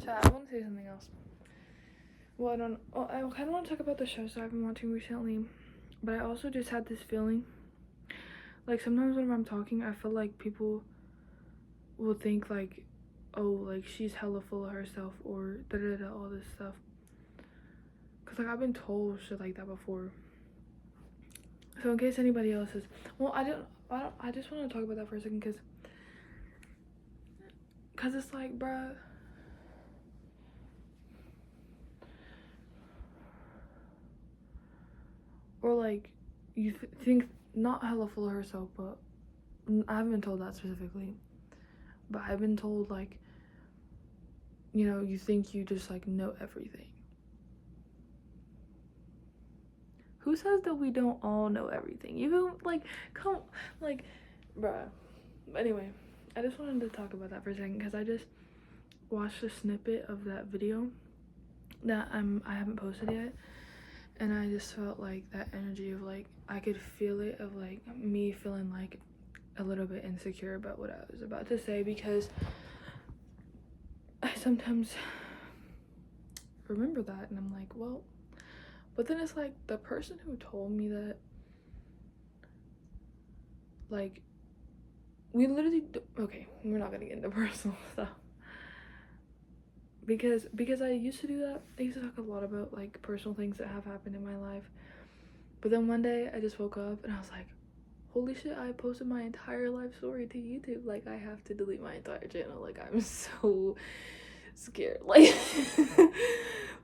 So I want to say something else. Well, I kind of want to talk about the shows that I've been watching recently, but I also just had this feeling. Like, sometimes when I'm talking, I feel like people will think, like, oh, like, she's hella full of herself, or da-da-da, all this stuff. Because, like, I've been told shit like that before. So, in case anybody else is... Well, I just want to talk about that for a second, because it's like, bruh... Or, like, you think not hella full of herself, but I haven't been told that specifically. But I've been told, like, you know, you think you just, like, know everything. Who says that we don't all know everything? You like, come, like, bruh. Anyway, I just wanted to talk about that for a second because I just watched a snippet of that video that I haven't posted yet, and I just felt like that energy of, like, I could feel it, of, like, me feeling, like, a little bit insecure about what I was about to say, because I sometimes remember that and I'm like, well, but then it's like the person who told me that, like, we literally okay, we're not gonna get into personal stuff, because I used to do that. I used to talk a lot about, like, personal things that have happened in my life, but then one day I just woke up and I was like, holy shit, I posted my entire life story to YouTube. Like, I have to delete my entire channel. Like, I'm so scared. Like,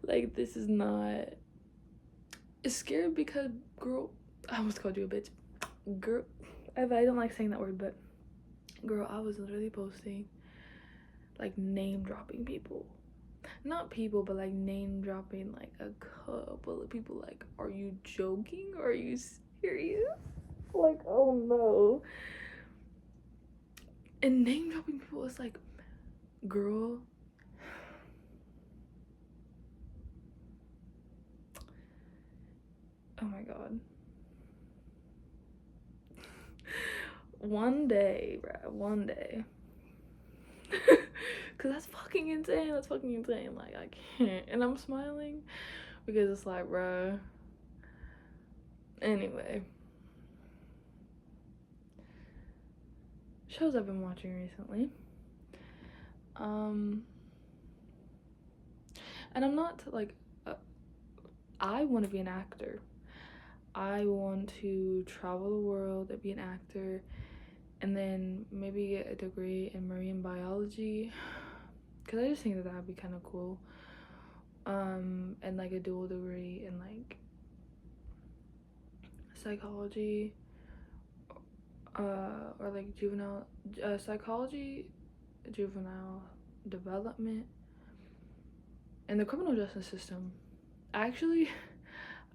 like, this is not... It's scared because, girl, I almost called you a bitch. Girl, I don't like saying that word, but girl, I was literally posting, like, name dropping people. Not people, but, like, name dropping, like, a couple of people. Like, are you joking? Or are you serious? Like, oh no. And name dropping people is like, girl, oh my god. One day, bruh, one day. Cause that's fucking insane. That's fucking insane. Like, I can't. And I'm smiling because it's like, bruh. Anyway. Shows I've been watching recently. And I'm not, like, I want to be an actor. I want to travel the world and be an actor, and then maybe get a degree in marine biology, because I just think that would be kind of cool. And, like, a dual degree in, like, psychology, or, like, juvenile psychology, juvenile development, and the criminal justice system. Actually,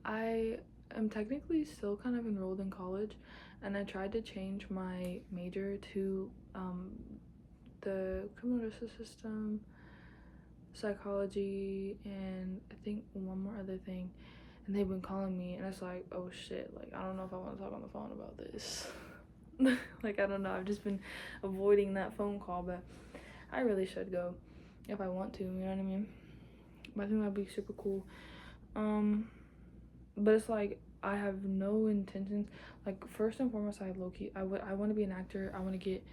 I am technically still kind of enrolled in college, and I tried to change my major to the criminal justice system, psychology, and I think one more other thing, and they've been calling me, and it's like, oh shit, like, I don't know if I want to talk on the phone about this. Like, I don't know, I've just been avoiding that phone call, but I really should go if I want to, you know what I mean? But I think that'd be super cool. But it's like, I have no intentions. Like, first and foremost, I low-key, I want to be an actor. I want to get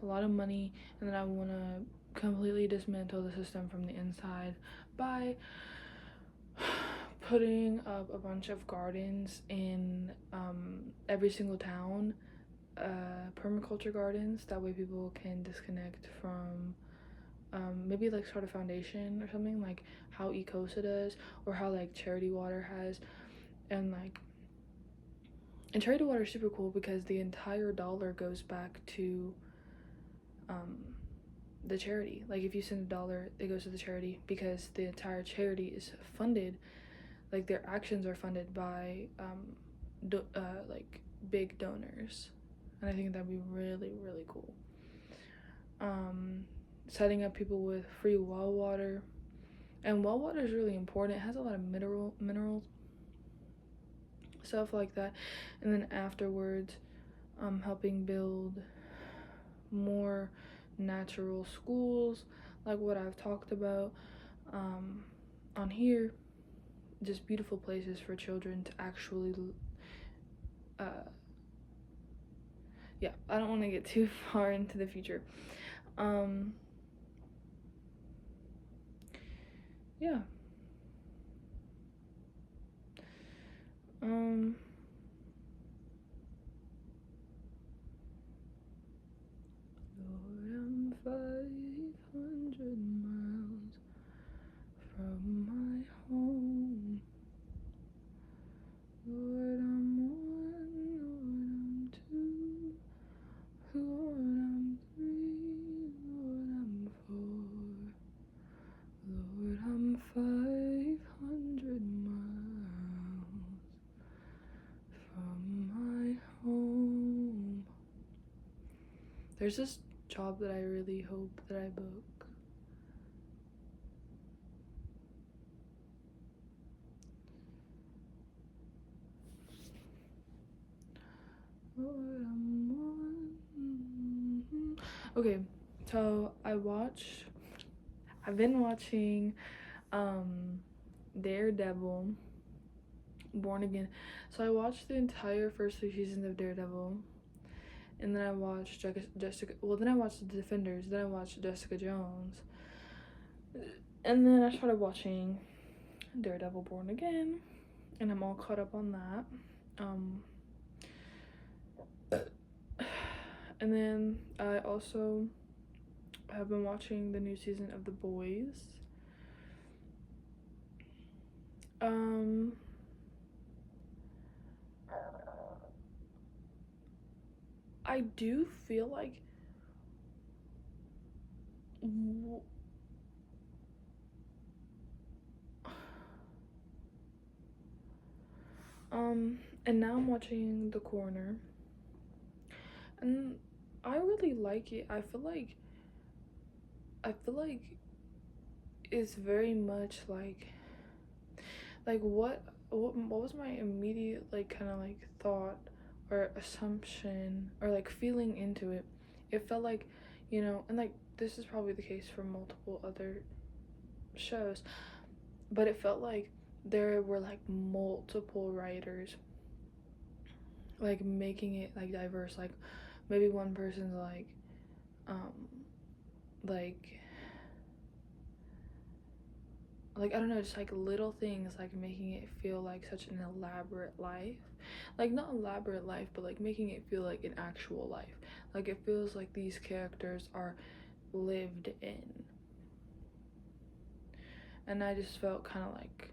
a lot of money, and then I want to completely dismantle the system from the inside by putting up a bunch of gardens in every single town, permaculture gardens. That way people can disconnect from maybe, like, start a foundation or something, like how Ecosa does, or how, like, Charity Water has. And, like, and Charity Water is super cool because the entire dollar goes back to the charity. Like, if you send a dollar, it goes to the charity, because the entire charity is funded, like, their actions are funded by like, big donors. And I think that'd be really, really cool. Setting up people with free well water, and well water is really important. It has a lot of minerals, stuff like that. And then afterwards, helping build more natural schools, like what I've talked about, on here, just beautiful places for children to actually yeah, I don't want to get too far into the future. Yeah. Lord, I'm 500 miles from my home. Lord, I'm one, Lord, I'm two, Lord, I'm three, Lord, I'm four. Lord, I'm 500 miles from my home. There's this job that I really hope that I book. Lord, I'm one. Okay, so I've been watching Daredevil, Born Again. So I watched the entire first 3 seasons of Daredevil, and then I watched Jessica. Well, then I watched The Defenders. Then I watched Jessica Jones, and then I started watching Daredevil, Born Again, and I'm all caught up on that. And then I also have been watching the new season of The Boys. I do feel like and now I'm watching The Corner, and I really like it. I feel like it's very much like what was my immediate like kind of like thought or assumption or like feeling into it. It felt like, you know, and like this is probably the case for multiple other shows, but it felt like there were like multiple writers like making it like diverse. Like maybe one person's like I don't know, just like little things like making it feel like such an elaborate life. Like not elaborate life, but like making it feel like an actual life. Like it feels like these characters are lived in. And I just felt kind of like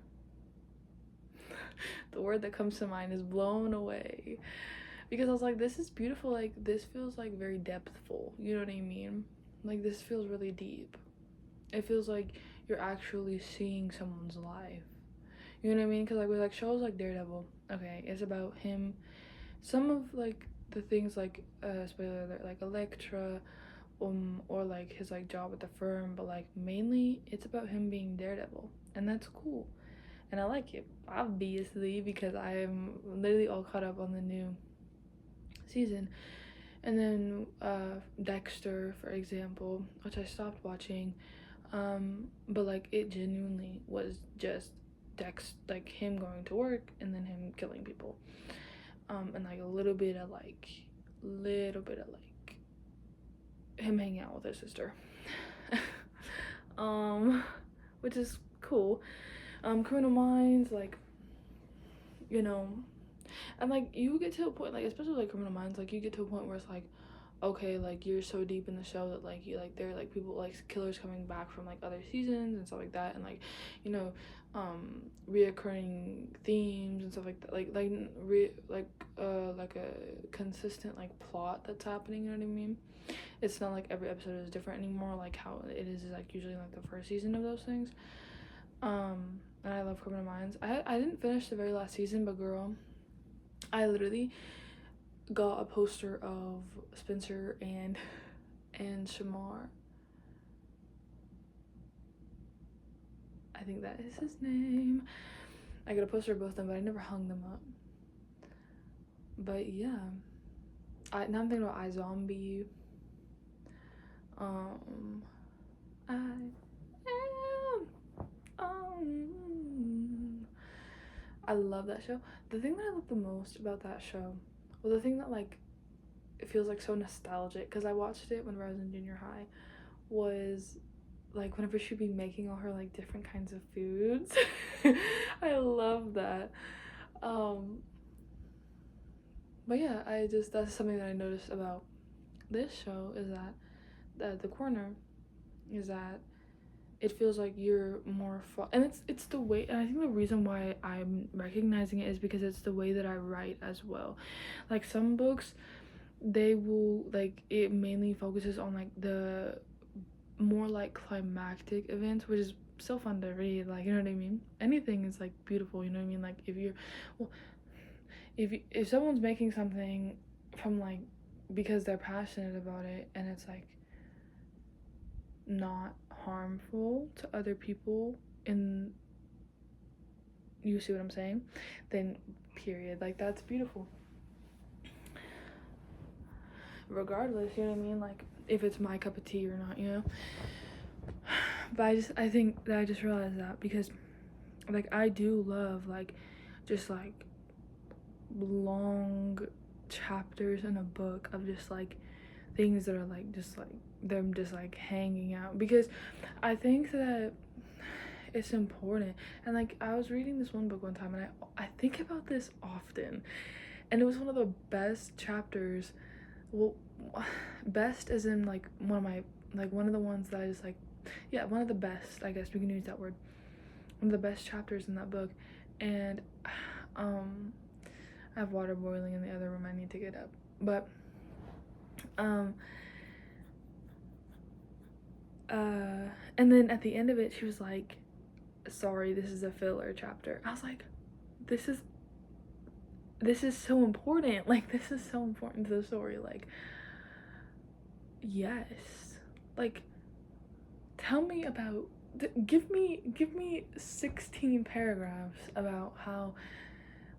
the word that comes to mind is blown away. Because I was like, this is beautiful. Like this feels like very depthful. You know what I mean? Like this feels really deep. It feels like you're actually seeing someone's life. You know what I mean? Because like with like shows like Daredevil, okay, it's about him. Some of like the things like spoiler alert, like Elektra, or like his like job at the firm, but like mainly it's about him being Daredevil, and that's cool, and I like it obviously because I am literally all caught up on the new season. And then Dexter, for example, which I stopped watching, but like it genuinely was just like him going to work and then him killing people, and like a little bit of like him hanging out with his sister, which is cool. Criminal Minds, like, you know, and like you get to a point, like especially like Criminal Minds, like you get to a point where it's like, okay, like you're so deep in the show that like you like there are like people like killers coming back from like other seasons and stuff like that, and like, you know, reoccurring themes and stuff like that, like a consistent like plot that's happening. You know what I mean? It's not like every episode is different anymore, like how it is like usually like the first season of those things. And I love Criminal Minds. I didn't finish the very last season, but girl, I literally got a poster of Spencer and Shamar. I think that is his name. I got a poster of both of them, but I never hung them up. But yeah, now I'm thinking about iZombie. I am I love that show. The thing that I love the most about that show, well, the thing that like it feels like so nostalgic because I watched it whenever I was in junior high, was like whenever she'd be making all her like different kinds of foods. I love that. Um, but yeah, that's something that I noticed about this show is that the corner is that it feels like you're more and it's the way, and I think the reason why I'm recognizing it is because it's the way that I write as well. Like some books, they will like it mainly focuses on like the more like climactic events, which is so fun to read, like, you know what I mean. Anything is like beautiful, you know what I mean. Like if you're, well, if someone's making something from like because they're passionate about it and it's like not harmful to other people, and you see what I'm saying, then period, like that's beautiful regardless, you know what I mean, like if it's my cup of tea or not, you know. But I think that I just realized that because like I do love like just like long chapters in a book of just like things that are like just like them just like hanging out, because I think that it's important. And like I was reading this one book one time and I think about this often, and it was one of the best chapters, well, best as in like one of my, like one of the ones that I just like, yeah, one of the best, I guess we can use that word, one of the best chapters in that book. And I have water boiling in the other room, I need to get up, but and then at the end of it she was like, sorry, this is a filler chapter. I was like, this is so important, like this is so important to the story, like yes, like tell me about give me 16 paragraphs about how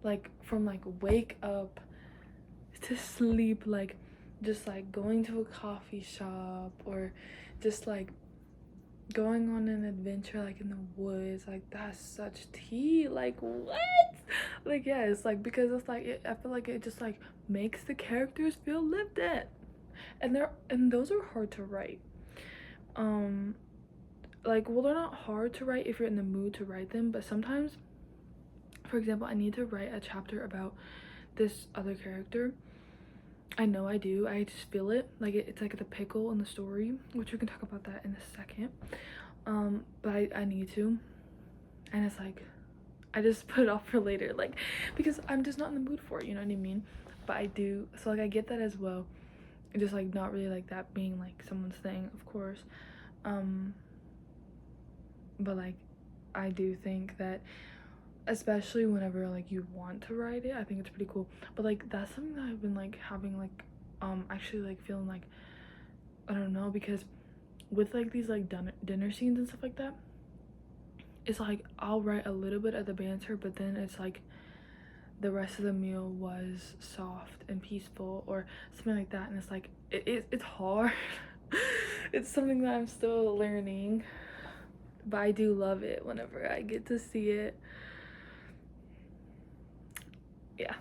like from like wake up to sleep, like just like going to a coffee shop or just like going on an adventure like in the woods, like that's such tea, like what, like yeah, it's like because it's like I feel like it just like makes the characters feel lived in, and those are hard to write. Like, well, they're not hard to write if you're in the mood to write them, but sometimes, for example, I need to write a chapter about this other character. I know I do, I just feel it, like it's like the pickle in the story, which we can talk about that in a second. But I need to, and it's like I just put it off for later, like because I'm just not in the mood for it, you know what I mean. But I do, so like I get that as well, just like not really like that being like someone's thing, of course. But like I do think that especially whenever like you want to write it, I think it's pretty cool. But like that's something that I've been like having like actually like feeling like, I don't know, because with like these like dinner scenes and stuff like that, it's like I'll write a little bit of the banter, but then it's like the rest of the meal was soft and peaceful or something like that, and it's like it's hard. It's something that I'm still learning, but I do love it whenever I get to see it. Yeah.